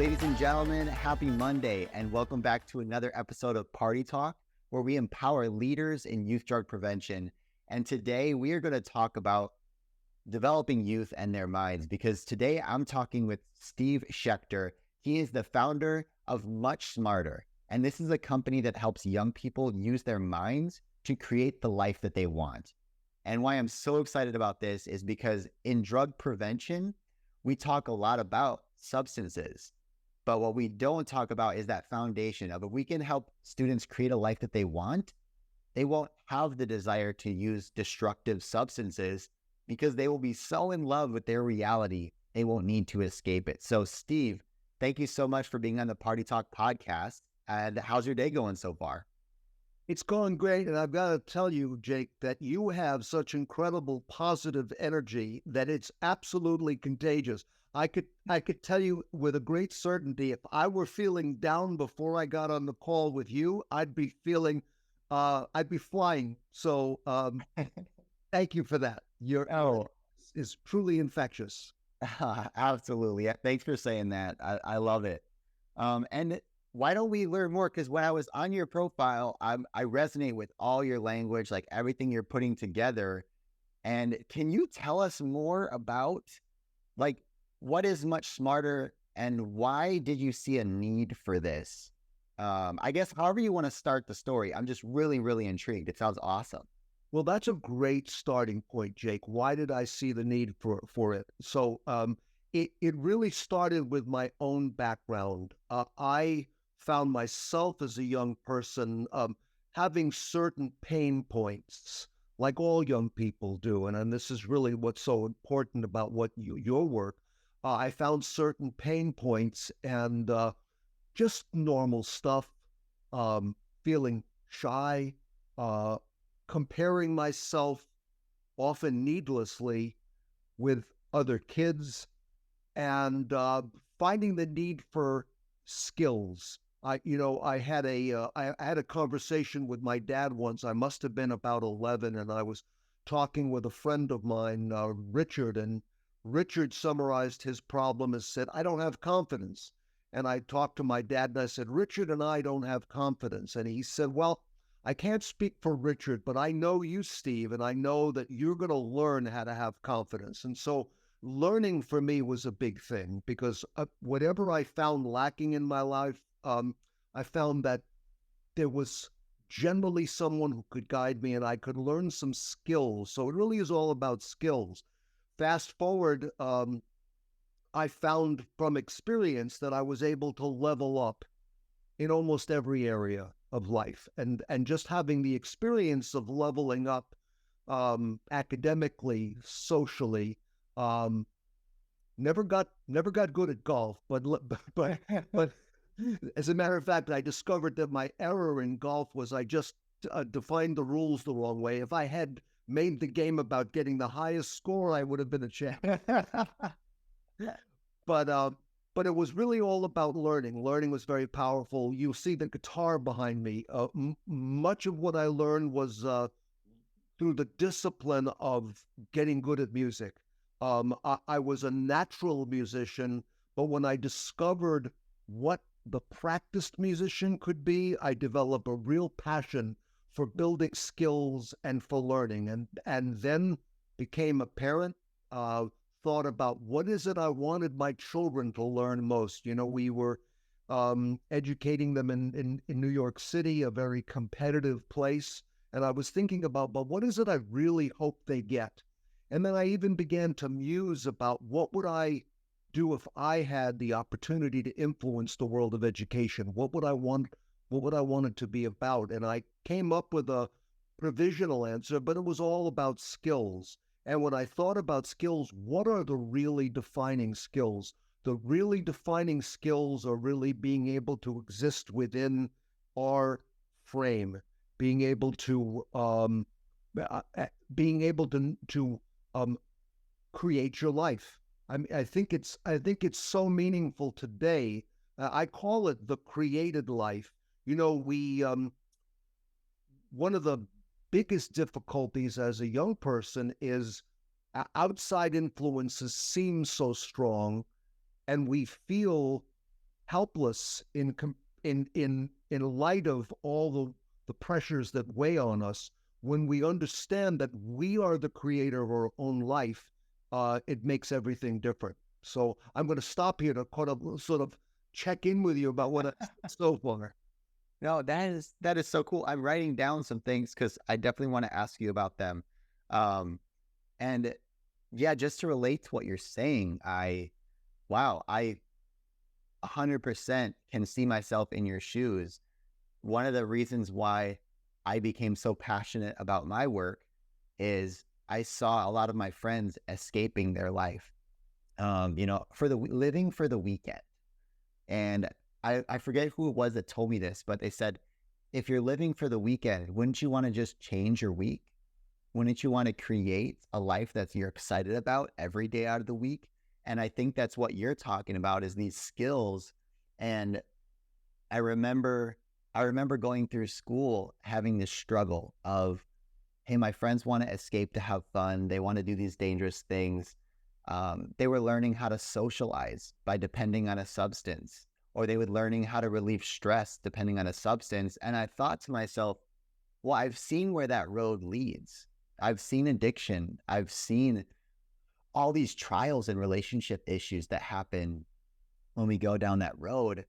Ladies and gentlemen, happy Monday, and welcome back to another episode of Party Talk, where we empower leaders in youth drug prevention. And today we are going to talk about developing youth and their minds, because today I'm talking with Steve Schecter. He is the founder of MuchSmarter, and this is a company that helps young people use their minds to create the life that they want. And why I'm so excited about this is because in drug prevention, we talk a lot about substances. But what we don't talk about is that foundation of if we can help students create a life that they want, they won't have the desire to use destructive substances because they will be so in love with their reality, they won't need to escape it. So Steve, thank you so much for being on the Party Talk podcast. And how's your day going so far? It's going great, and I've got to tell you, Jake, that you have such incredible positive energy that it's absolutely contagious. I could tell you with a great certainty, if I were feeling down before I got on the call with you, I'd be flying. So thank you for that. Your is truly infectious. Absolutely. Thanks for saying that. I love it. And why don't we learn more? Because when I was on your profile, I resonate with all your language, like everything you're putting together. And can you tell us more about, like, what is MuchSmarter and why did you see a need for this? I guess however you want to start the story. I'm just really, really intrigued. It sounds awesome. Well, that's a great starting point, Jake. Why did I see the need for it? So it really started with my own background. I found myself as a young person having certain pain points, like all young people do. And this is really what's so important about your work. I found certain pain points and just normal stuff, feeling shy, comparing myself often needlessly with other kids, and finding the need for skills. I had a conversation with my dad once. I must have been about 11, and I was talking with a friend of mine, Richard, and Richard summarized his problem as said, "I don't have confidence." And I talked to my dad and I said, "Richard and I don't have confidence." And he said, "Well, I can't speak for Richard, but I know you, Steve, and I know that you're going to learn how to have confidence." And so learning for me was a big thing, because whatever I found lacking in my life, I found that there was generally someone who could guide me and I could learn some skills. So it really is all about skills. Fast forward, I found from experience that I was able to level up in almost every area of life. And just having the experience of leveling up academically, socially, never got good at golf, but as a matter of fact, I discovered that my error in golf was I just defined the rules the wrong way. If I had made the game about getting the highest score, I would have been a champ. But it was really all about learning. Learning was very powerful. You'll see the guitar behind me. Much of what I learned was through the discipline of getting good at music. I was a natural musician, but when I discovered what the practiced musician could be, I developed a real passion for building skills and for learning, and then became a parent, thought about what is it I wanted my children to learn most. We were educating them in New York City, a very competitive place, and I was thinking about, but what is it I really hope they get? And then I even began to muse about what would I do if I had the opportunity to influence the world of education? What would I want it to be about? And I came up with a provisional answer, but it was all about skills. And when I thought about skills, what are the really defining skills? The really defining skills are really being able to exist within our frame, being able to create your life. I think it's so meaningful today. I call it the created life. One of the biggest difficulties as a young person is outside influences seem so strong, and we feel helpless in light of all the pressures that weigh on us. When we understand that we are the creator of our own life, it makes everything different. So I'm going to stop here to sort of check in with you about what I said so far. No, that is so cool. I'm writing down some things because I definitely want to ask you about them. Um, and yeah, just to relate to what you're saying, wow, I 100% can see myself in your shoes. One of the reasons why I became so passionate about my work is I saw a lot of my friends escaping their life, for living for the weekend. And I forget who it was that told me this, but they said, if you're living for the weekend, wouldn't you want to just change your week? Wouldn't you want to create a life that you're excited about every day out of the week? And I think that's what you're talking about is these skills. And I remember going through school having this struggle of, hey, my friends want to escape to have fun. They want to do these dangerous things. They were learning how to socialize by depending on a substance, or they were learning how to relieve stress depending on a substance. And I thought to myself, well, I've seen where that road leads. I've seen addiction. I've seen all these trials and relationship issues that happen when we go down that road.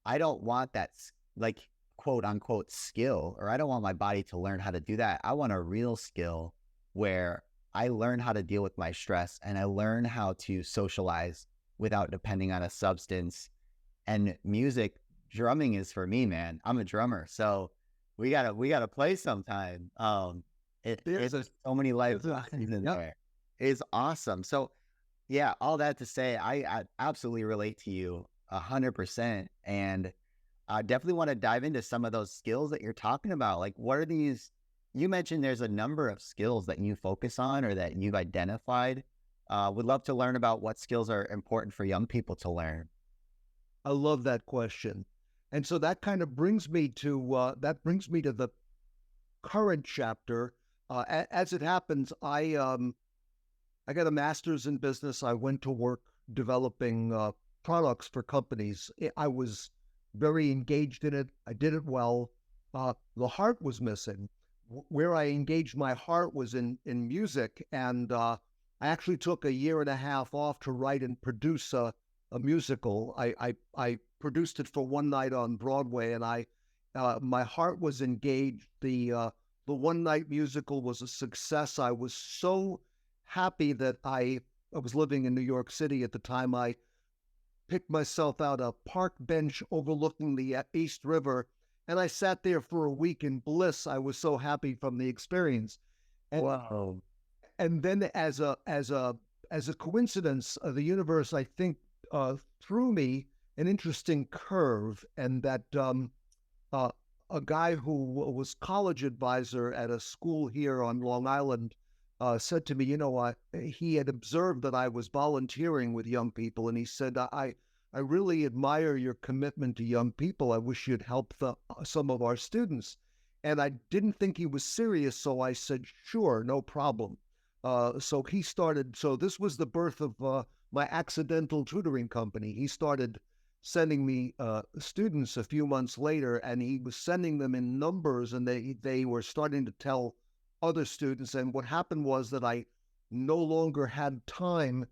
I don't want that, like, quote unquote skill, or I don't want my body to learn how to do that. I want a real skill where I learn how to deal with my stress and I learn how to socialize without depending on a substance. And music, drumming is for me, man. I'm a drummer. So we gotta play sometime. It's so many life lessons in there. It's awesome. So yeah, all that to say, I absolutely relate to you 100%. And I definitely want to dive into some of those skills that you're talking about. Like, what are these? You mentioned there's a number of skills that you focus on or that you've identified. Would love to learn about what skills are important for young people to learn. I love that question. And so that kind of brings me to the current chapter. As it happens, I got a master's in business. I went to work developing products for companies. I was very engaged in it. I did it well. The heart was missing. Where I engaged my heart was in music, and I actually took a year and a half off to write and produce a musical. I produced it for one night on Broadway, and my heart was engaged. The one night musical was a success. I was so happy that I was living in New York City at the time. I picked myself out a park bench overlooking the East River, and I sat there for a week in bliss. I was so happy from the experience. And, Wow. and then as a coincidence, the universe, I think, threw me an interesting curve, and that a guy who was college advisor at a school here on Long Island said to me, he had observed that I was volunteering with young people, and he said, I really admire your commitment to young people. I wish you'd help some of our students. And I didn't think he was serious, so I said, sure, no problem. So this was the birth of my accidental tutoring company. He started sending me students a few months later, and he was sending them in numbers, and they were starting to tell other students. And what happened was that I no longer had time.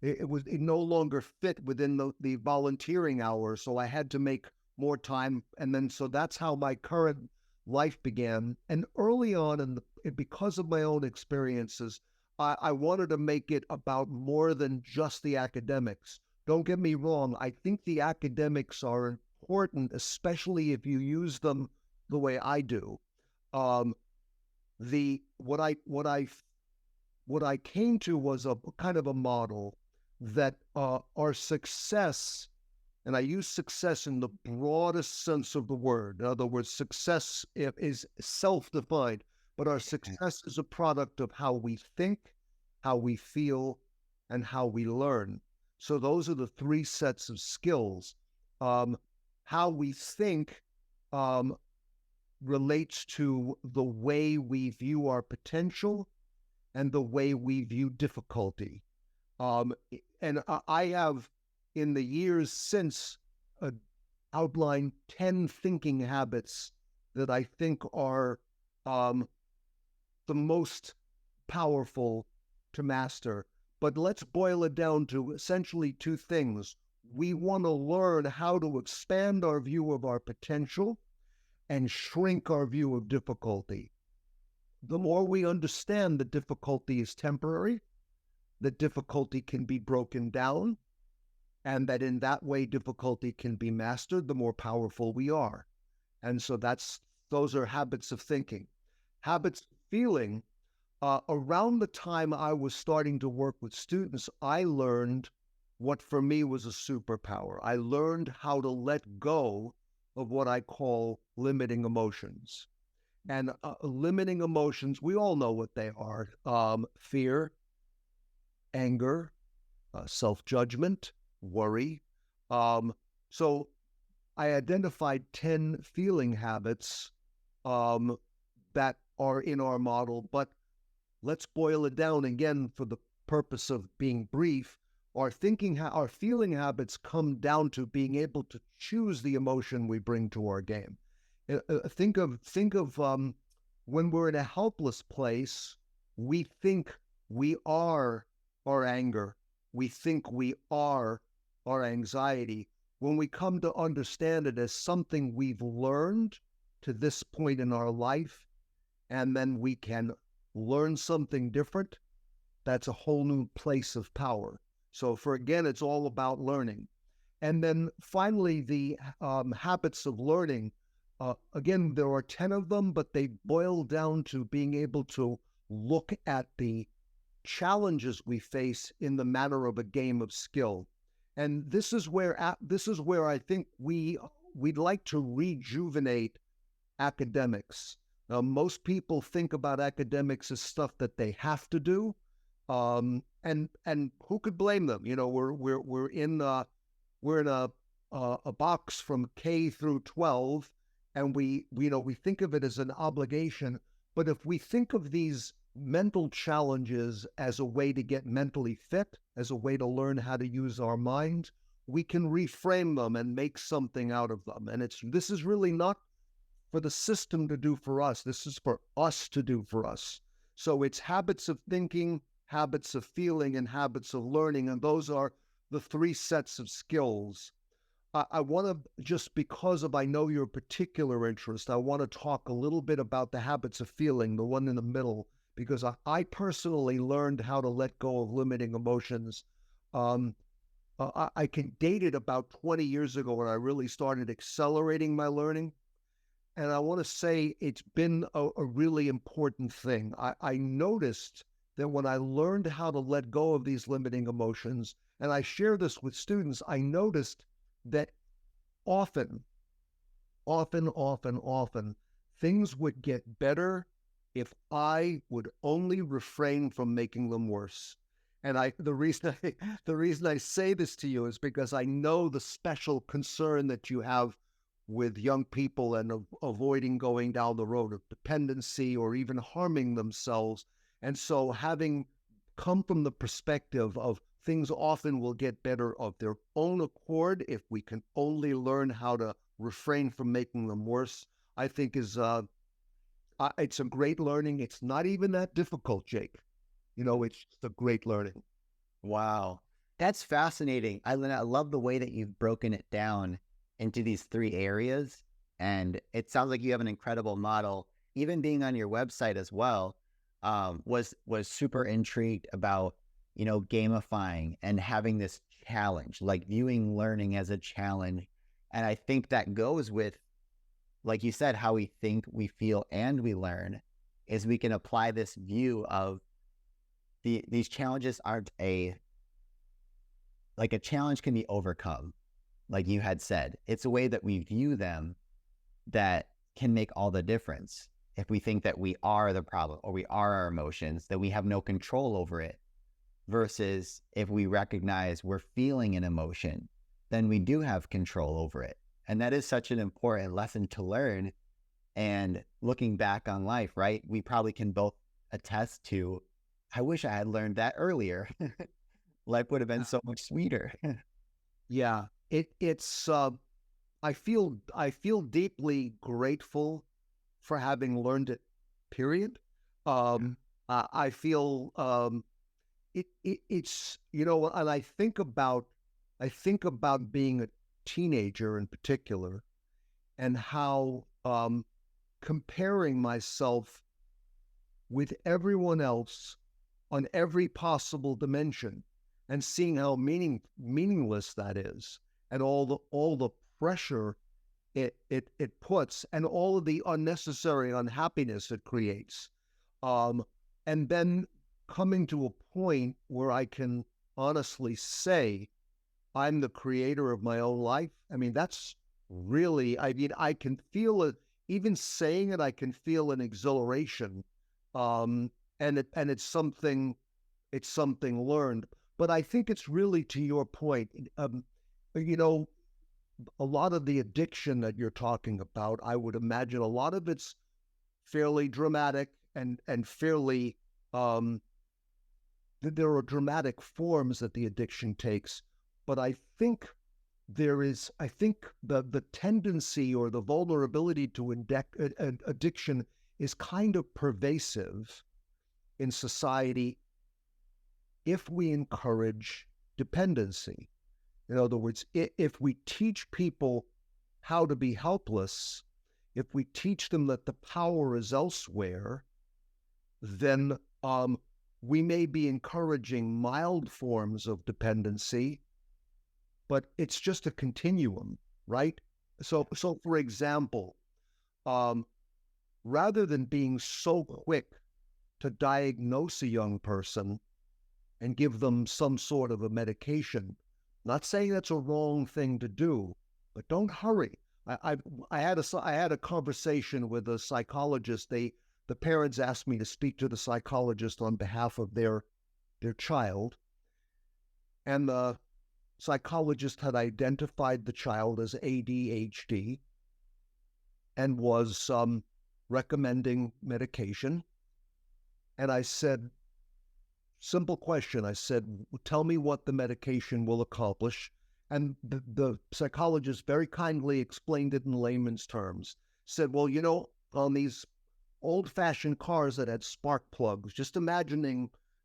It no longer fit within the volunteering hours, so I had to make more time. And then so that's how my current life began. And early on, because of my own experiences, I wanted to make it about more than just the academics. Don't get me wrong. I think the academics are important, especially if you use them the way I do. What I came to was a kind of a model that our success, and I use success in the broadest sense of the word. In other words, success is self-defined, but our success is a product of how we think, how we feel, and how we learn. So those are the three sets of skills. How we think relates to the way we view our potential and the way we view difficulty. And I have, in the years since outline 10 thinking habits that I think are the most powerful to master. But let's boil it down to essentially two things. We want to learn how to expand our view of our potential and shrink our view of difficulty. The more we understand that difficulty is temporary, that difficulty can be broken down, and that in that way difficulty can be mastered, the more powerful we are. And so those are habits of thinking. Habits of feeling, around the time I was starting to work with students, I learned what for me was a superpower. I learned how to let go of what I call limiting emotions. And limiting emotions, we all know what they are: fear, anger, self-judgment, worry. So I identified 10 feeling habits that are in our model, but let's boil it down again for the purpose of being brief. Our feeling habits come down to being able to choose the emotion we bring to our game. Think of when we're in a helpless place, we think we are our anger. We think we are our anxiety. When we come to understand it as something we've learned to this point in our life, and then we can learn something different, that's a whole new place of power. So again, it's all about learning. And then finally, the habits of learning. Again, there are 10 of them, but they boil down to being able to look at the challenges we face in the manner of a game of skill. And this is where I think we'd like to rejuvenate academics. Now, most people think about academics as stuff that they have to do, and who could blame them? You know, we're in a box from K through 12, and we think of it as an obligation. But if we think of these mental challenges as a way to get mentally fit, as a way to learn how to use our mind, we can reframe them and make something out of them. And this is really not for the system to do for us. This is for us to do for us. So it's habits of thinking, habits of feeling, and habits of learning. And those are the three sets of skills. I want to, just because of I know your particular interest, I want to talk a little bit about the habits of feeling, the one in the middle, because I personally learned how to let go of limiting emotions. I can date it about 20 years ago when I really started accelerating my learning. And I want to say it's been a really important thing. I noticed that when I learned how to let go of these limiting emotions, and I share this with students, I noticed that often, things would get better if I would only refrain from making them worse. And the reason I say this to you is because I know the special concern that you have with young people and avoiding going down the road of dependency or even harming themselves. And so having come from the perspective of things often will get better of their own accord if we can only learn how to refrain from making them worse, I think it's a great learning. It's not even that difficult, Jake. You know, it's just a great learning. Wow. That's fascinating. I love the way that you've broken it down into these three areas. And it sounds like you have an incredible model. Even being on your website as well, was super intrigued about, gamifying and having this challenge, like viewing learning as a challenge. And I think that goes with, like you said, how we think, we feel, and we learn, is we can apply this view of these challenges aren't a challenge can be overcome. Like you had said, it's a way that we view them that can make all the difference. If we think that we are the problem or we are our emotions, that we have no control over it, versus if we recognize we're feeling an emotion, then we do have control over it. And that is such an important lesson to learn. And looking back on life, right, we probably can both attest to, I wish I had learned that earlier. Life would have been so much sweeter. Yeah, it's I feel deeply grateful for having learned it. Period. I feel it's and I think about being a teenager in particular, and how comparing myself with everyone else on every possible dimension, and seeing how meaningless that is, and all the pressure it puts, and all of the unnecessary unhappiness it creates. Um, and then coming to a point where I can honestly say I'm the creator of my own life. I mean, that's really, I mean, I can feel it, even saying it, I can feel an exhilaration. Um, and it's something learned. But I think it's really to your point. You know, a lot of the addiction that you're talking about, I would imagine a lot of it's fairly dramatic, and fairly um, there are dramatic forms that the addiction takes. But I think the tendency or the vulnerability to addiction is kind of pervasive in society if we encourage dependency. In other words, if we teach people how to be helpless, if we teach them that the power is elsewhere, then we may be encouraging mild forms of dependency, but it's just a continuum, right? So for example, um, rather than being so quick to diagnose a young person and give them some sort of a medication, not saying that's a wrong thing to do, but don't hurry. I had a conversation with a psychologist. The parents asked me to speak to the psychologist on behalf of their child, and the psychologist had identified the child as ADHD and was recommending medication. And I said, simple question. I said, tell me what the medication will accomplish. And the psychologist very kindly explained it in layman's terms. Said, well, on these old-fashioned cars that had spark plugs, just imagine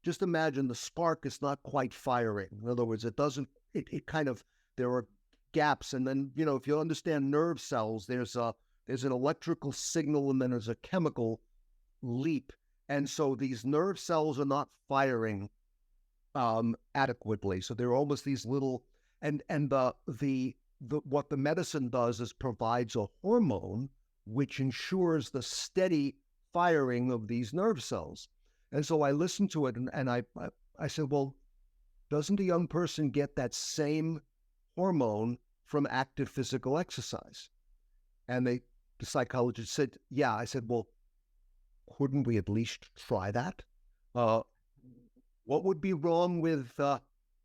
the spark is not quite firing. In other words, it kind of, there are gaps. And then, if you understand nerve cells, there's an electrical signal, and then there's a chemical leap. And so these nerve cells are not firing adequately. So they're almost these little, and the what the medicine does is provides a hormone which ensures the steady firing of these nerve cells. And so I listened to it, and I said, well, doesn't a young person get that same hormone from active physical exercise? And the psychologist said, yeah. I said, well, couldn't we at least try that? What would be wrong with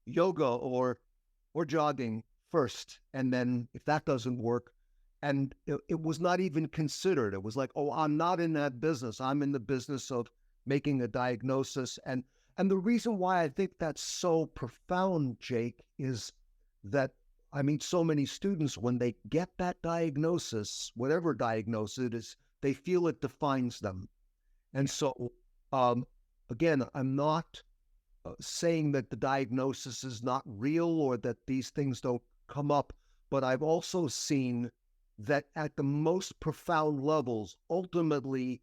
yoga or jogging first? And then if that doesn't work, and it was not even considered. It was like, oh, I'm not in that business. I'm in the business of making a diagnosis. And the reason why I think that's so profound, Jake, is that I meet so many students, when they get that diagnosis, whatever diagnosis it is, they feel it defines them. And so, again, I'm not saying that the diagnosis is not real or that these things don't come up, but I've also seen that at the most profound levels, ultimately,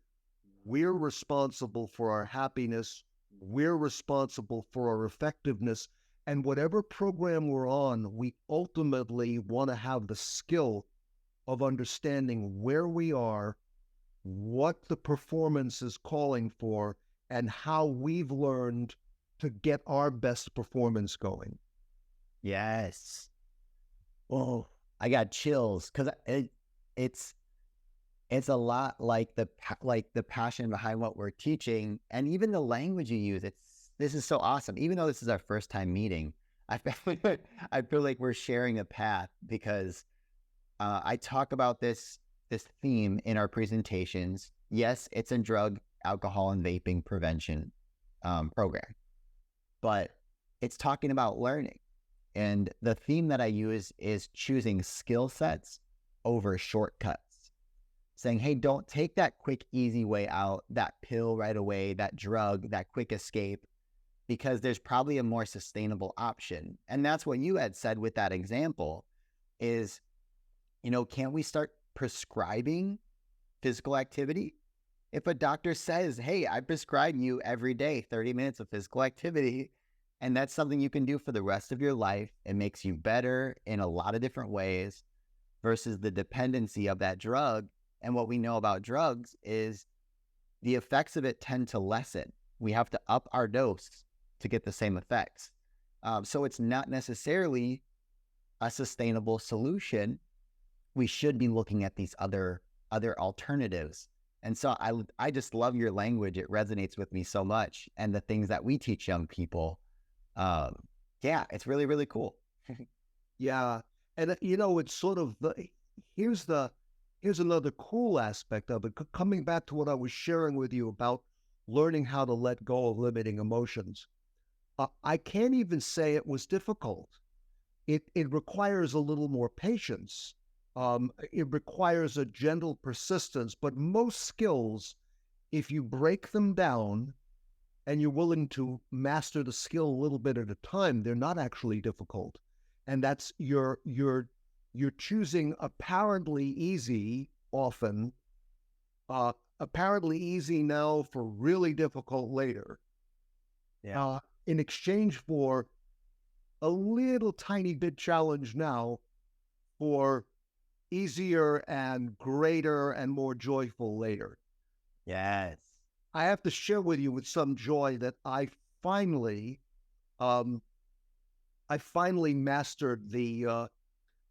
we're responsible for our happiness, we're responsible for our effectiveness, and whatever program we're on, we ultimately want to have the skill of understanding where we are, what the performance is calling for, and how we've learned to get our best performance going. Yes. Oh, I got chills because it's a lot like the passion behind what we're teaching, and even the language you use. This is so awesome. Even though this is our first time meeting, I feel like we're sharing a path, because I talk about this theme in our presentations. Yes, it's a drug, alcohol, and vaping prevention program, but it's talking about learning. And the theme that I use is choosing skill sets over shortcuts, saying, hey, don't take that quick, easy way out, that pill right away, that drug, that quick escape, because there's probably a more sustainable option. And that's what you had said with that example is, can't we start prescribing physical activity? If a doctor says, hey, I prescribe you every day 30 minutes of physical activity, and that's something you can do for the rest of your life, it makes you better in a lot of different ways versus the dependency of that drug. And what we know about drugs is the effects of it tend to lessen. We have to up our dose to get the same effects. So it's not necessarily a sustainable solution. We should be looking at these other alternatives. And so I just love your language. It resonates with me so much. And the things that we teach young people, yeah, it's really, really cool. Yeah. And, it's sort of here's another cool aspect of it. Coming back to what I was sharing with you about learning how to let go of limiting emotions. I can't even say it was difficult. It requires a little more patience. It requires a gentle persistence, but most skills, if you break them down and you're willing to master the skill a little bit at a time, they're not actually difficult. And that's you're choosing apparently easy often, apparently easy now for really difficult later. Yeah. In exchange for a little tiny bit challenge now for easier and greater and more joyful later. Yes. I have to share with you with some joy that I finally mastered the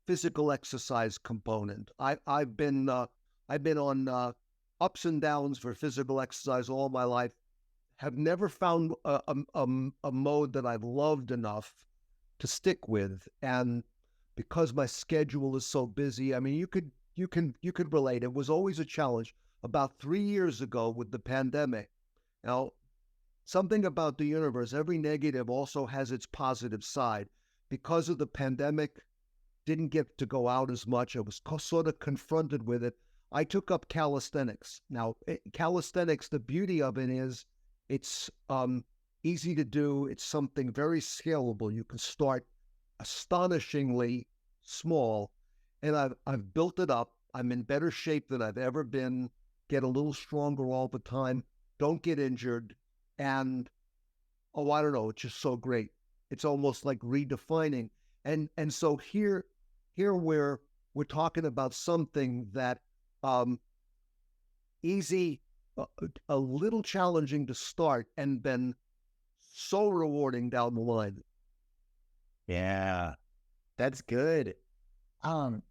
physical exercise component. I've been on ups and downs for physical exercise all my life. Have never found a mode that I've loved enough to stick with, and because my schedule is so busy, I mean, you could relate. It was always a challenge. About 3 years ago with the pandemic, now something about the universe, every negative also has its positive side. Because of the pandemic, didn't get to go out as much. I was sort of confronted with it. I took up calisthenics. Now, calisthenics, the beauty of it is it's easy to do. It's something very scalable. You can start astonishingly small, and I've built it up. I'm in better shape than I've ever been. Get a little stronger all the time. Don't get injured, and I don't know. It's just so great. It's almost like redefining. And so here we're talking about something that easy, a little challenging to start, and then so rewarding down the line. Yeah, that's good. Can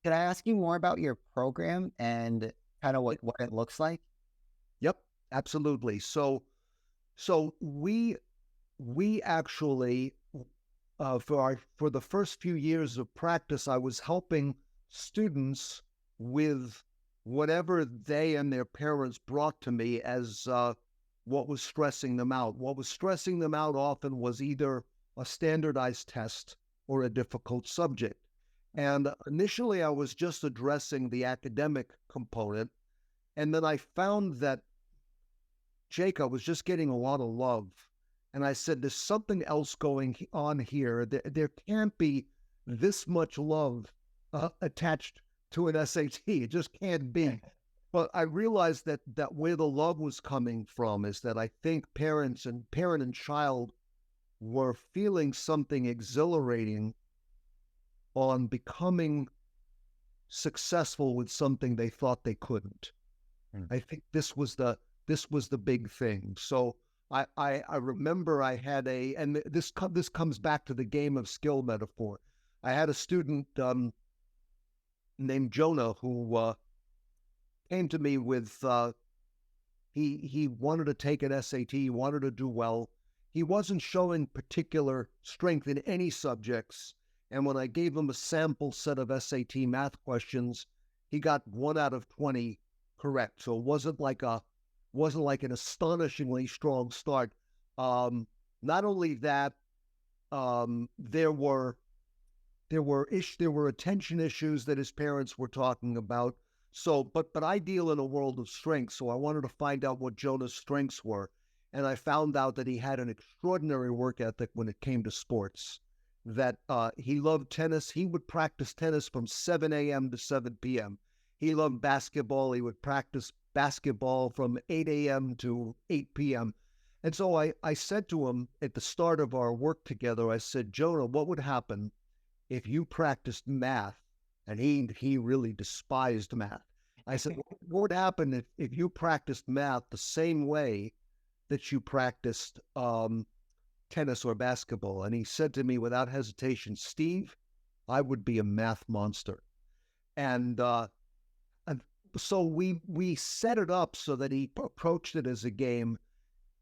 I ask you more about your program and kind of what it looks like? Yep, absolutely. So we actually for the first few years of practice, I was helping students with whatever they and their parents brought to me as what was stressing them out. What was stressing them out often was either a standardized test or a difficult subject. And initially, I was just addressing the academic component. And then I found that Jake, I was just getting a lot of love. And I said, there's something else going on here. There can't be this much love attached to an SAT. It just can't be. But I realized that where the love was coming from is that I think parent and child were feeling something exhilarating on becoming successful with something they thought they couldn't. I think this was the big thing. So I remember I had and this comes back to the game of skill metaphor. I had a student named Jonah who came to me with he wanted to take an SAT, he wanted to do well. He wasn't showing particular strength in any subjects, and when I gave him a sample set of SAT math questions, he got 1 out of 20 correct. So it wasn't like an astonishingly strong start. Not only that, there were there were attention issues that his parents were talking about. So, but I deal in a world of strengths, so I wanted to find out what Jonah's strengths were, and I found out that he had an extraordinary work ethic when it came to sports. That he loved tennis. He would practice tennis from 7 a.m. to 7 p.m. He loved basketball. He would practice basketball from 8 a.m. to 8 p.m. And so I said to him at the start of our work together, I said, Jonah, what would happen if you practiced math? And he really despised math. I said, what would happen if you practiced math the same way that you practiced tennis or basketball? And he said to me without hesitation, Steve, I would be a math monster. And so we set it up so that he approached it as a game.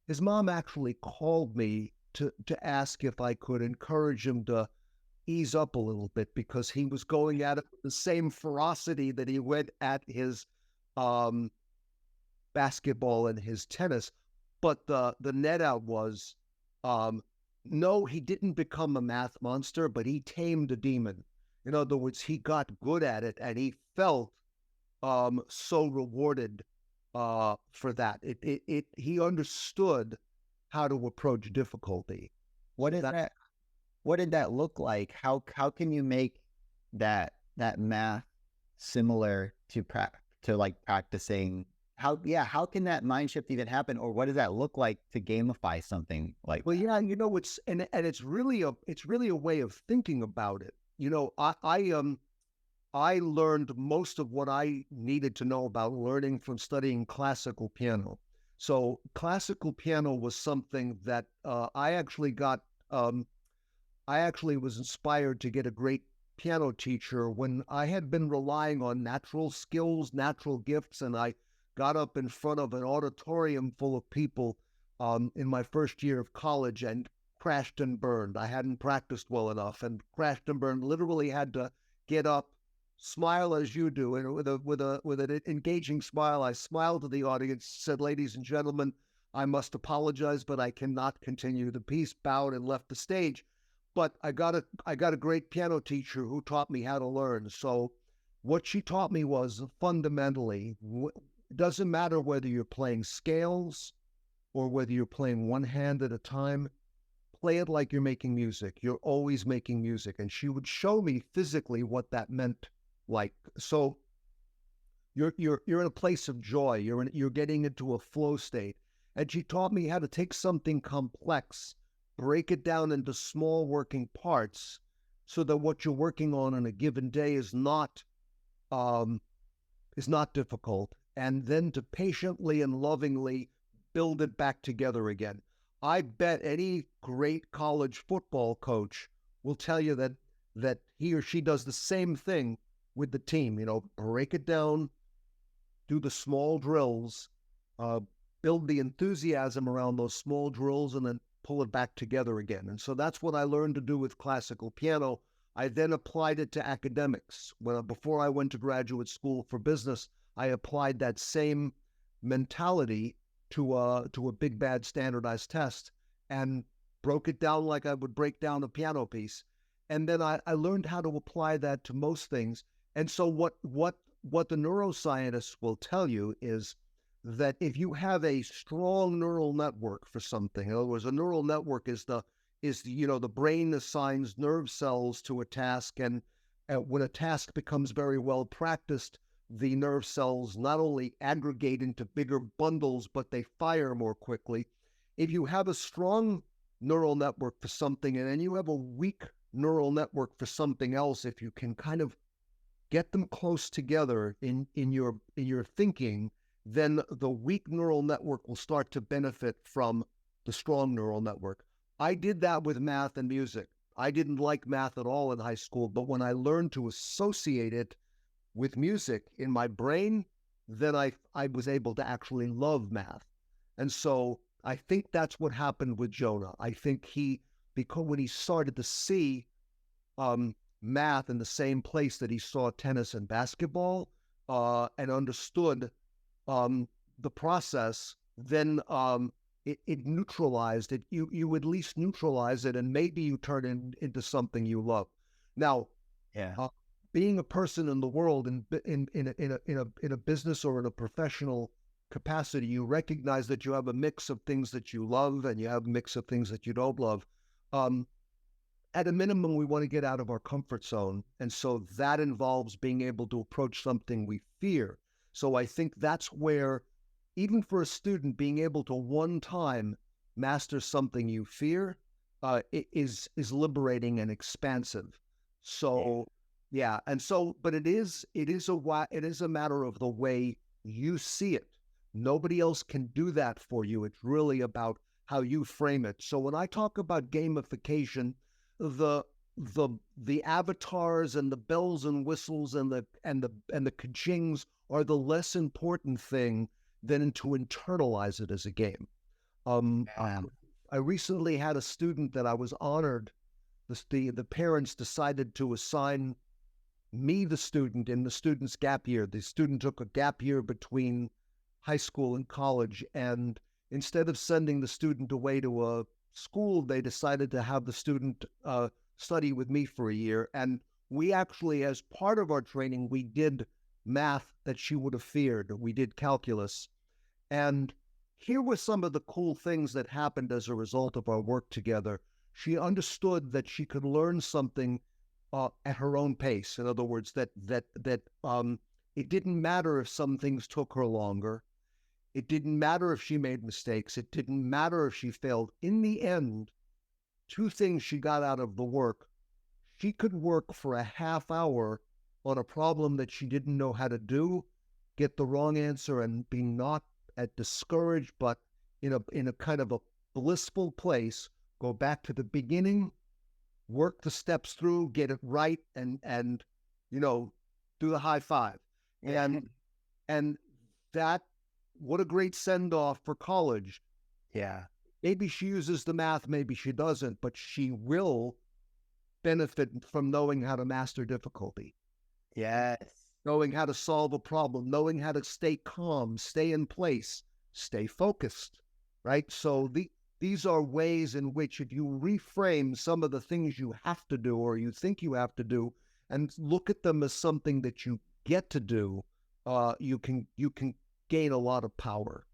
His mom actually called me to ask if I could encourage him to ease up a little bit, because he was going at it with the same ferocity that he went at his basketball and his tennis. But the net out was, no, he didn't become a math monster, but he tamed a demon. In other words, he got good at it, and he felt so rewarded for that. He understood how to approach difficulty. What is that? What did that look like? How can you make that math similar to like practicing? How can that mind shift even happen? Or what does that look like to gamify something like Well, that? yeah, it's and it's really a way of thinking about it. I learned most of what I needed to know about learning from studying classical piano. So classical piano was something that I actually got. I actually was inspired to get a great piano teacher when I had been relying on natural skills, natural gifts, and I got up in front of an auditorium full of people in my first year of college and crashed and burned. I hadn't practiced well enough and crashed and burned. Literally had to get up, smile as you do, and with an engaging smile, I smiled to the audience, said, "Ladies and gentlemen, I must apologize, but I cannot continue the piece." Bowed and left the stage. But I got a great piano teacher who taught me how to learn. So what she taught me was fundamentally, it doesn't matter whether you're playing scales or whether you're playing one hand at a time, play it like you're making music. You're always making music. And she would show me physically what that meant. Like, so you're in a place of joy. You're getting into a flow state. And she taught me how to take something complex, break it down into small working parts, so that what you're working on a given day is not difficult, and then to patiently and lovingly build it back together again. I bet any great college football coach will tell you that he or she does the same thing with the team. Break it down, do the small drills, build the enthusiasm around those small drills, and then pull it back together again. And so that's what I learned to do with classical piano. I then applied it to academics. Before I went to graduate school for business, I applied that same mentality to a big bad standardized test and broke it down like I would break down a piano piece. And then I learned how to apply that to most things. And so what the neuroscientists will tell you is that if you have a strong neural network for something, in other words, a neural network is the brain assigns nerve cells to a task, and when a task becomes very well practiced, the nerve cells not only aggregate into bigger bundles, but they fire more quickly. If you have a strong neural network for something, and then you have a weak neural network for something else, if you can kind of get them close together in your thinking, then the weak neural network will start to benefit from the strong neural network. I did that with math and music. I didn't like math at all in high school, but when I learned to associate it with music in my brain, then I was able to actually love math. And so I think that's what happened with Jonah. I think because when he started to see math in the same place that he saw tennis and basketball, and understood the process, then it neutralized it. You at least neutralize it, and maybe you turn it into something you love. Now, Yeah. Uh, Being a person in the world, in a business or in a professional capacity, you recognize that you have a mix of things that you love and you have a mix of things that you don't love. Um, at a minimum, we want to get out of our comfort zone. And so that involves being able to approach something we fear. So I think that's where, even for a student, being able to one time master something you fear is liberating and expansive. Yeah. So yeah, and so, but it is a matter of the way you see it. Nobody else can do that for you. It's really about how you frame it. So when I talk about gamification, the the avatars and the bells and whistles and the kachings are the less important thing than to internalize it as a game. Um, I, Yeah. I recently had a student that I was honored. The parents decided to assign me the student in the student's gap year. The student took a gap year between high school and college, and instead of sending the student away to a school, they decided to have the student study with me for a year. And we actually, as part of our training, we did math that she would have feared. We did calculus. And here were some of the cool things that happened as a result of our work together. She understood that she could learn something at her own pace. In other words, that it didn't matter if some things took her longer. It didn't matter if she made mistakes. It didn't matter if she failed. In the end, two things she got out of the work. She could work for a half hour on a problem that she didn't know how to do, get the wrong answer, and be not at discouraged, but in a kind of a blissful place. Go back to the beginning, work the steps through, get it right, and do the high five. And and that what a great send off for college. Yeah. Maybe she uses the math, maybe she doesn't, but she will benefit from knowing how to master difficulty, Yes. knowing how to solve a problem, knowing how to stay calm, stay in place, stay focused, right? So these are ways in which, if you reframe some of the things you have to do or you think you have to do and look at them as something that you get to do, you can gain a lot of power.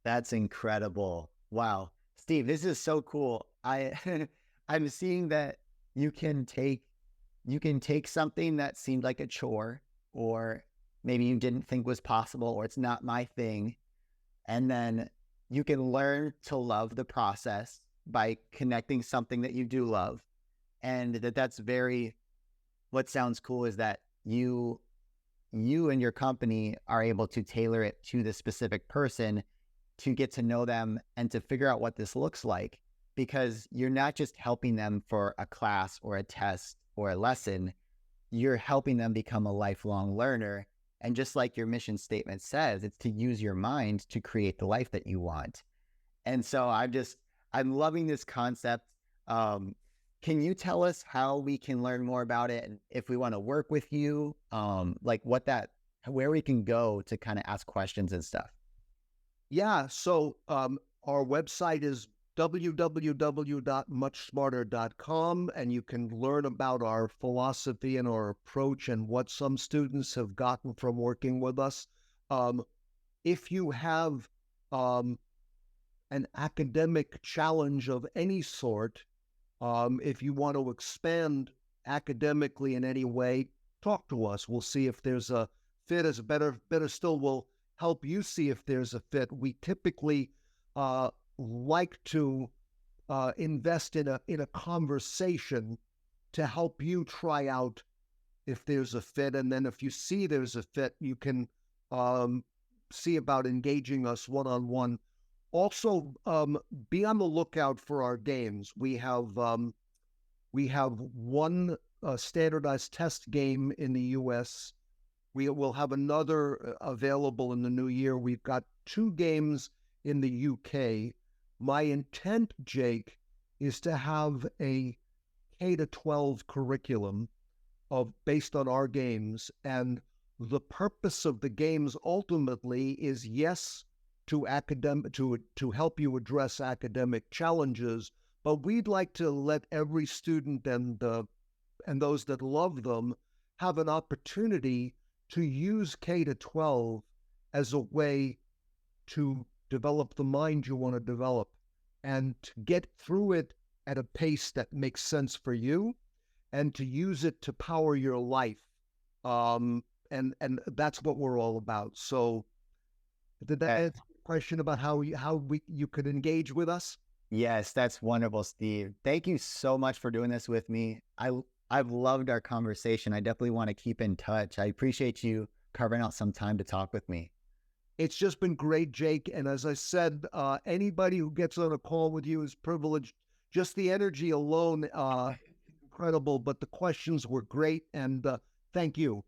That's incredible. Wow. Steve, this is so cool. I'm seeing that you can take something that seemed like a chore, or maybe you didn't think was possible, or it's not my thing, and then you can learn to love the process by connecting something that you do love. And that's very, what sounds cool is that you and your company are able to tailor it to the specific person, to get to know them and to figure out what this looks like, because you're not just helping them for a class or a test or a lesson, you're helping them become a lifelong learner. And just like your mission statement says, it's to use your mind to create the life that you want. And so I'm loving this concept. Can you tell us how we can learn more about it? And if we want to work with you, like where we can go to kind of ask questions and stuff? Yeah. So our website is www.muchsmarter.com, and you can learn about our philosophy and our approach and what some students have gotten from working with us. If you have an academic challenge of any sort, if you want to expand academically in any way, talk to us. We'll see if there's a fit. As better still, we'll help you see if there's a fit. We typically like to invest in a conversation to help you try out if there's a fit, and then if you see there's a fit, you can see about engaging us one-on-one. Also, be on the lookout for our games. We have one standardized test game in the U.S. We will have another available in the new year. We've got two games in the UK. My intent, Jake, is to have a K-12 curriculum based on our games. And the purpose of the games ultimately is, yes, to help you address academic challenges, but we'd like to let every student and and those that love them have an opportunity to use K to 12 as a way to develop the mind you want to develop and to get through it at a pace that makes sense for you and to use it to power your life. And that's what we're all about. So did that answer the question about how you could engage with us? Yes, that's wonderful, Steve. Thank you so much for doing this with me. I've loved our conversation. I definitely want to keep in touch. I appreciate you carving out some time to talk with me. It's just been great, Jake. And as I said, anybody who gets on a call with you is privileged. Just the energy alone, incredible. But the questions were great. And thank you.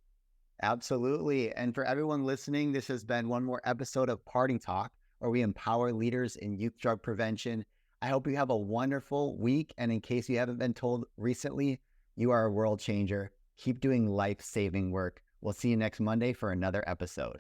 Absolutely. And for everyone listening, this has been one more episode of Party Talk, where we empower leaders in youth drug prevention. I hope you have a wonderful week. And in case you haven't been told recently, you are a world changer. Keep doing life-saving work. We'll see you next Monday for another episode.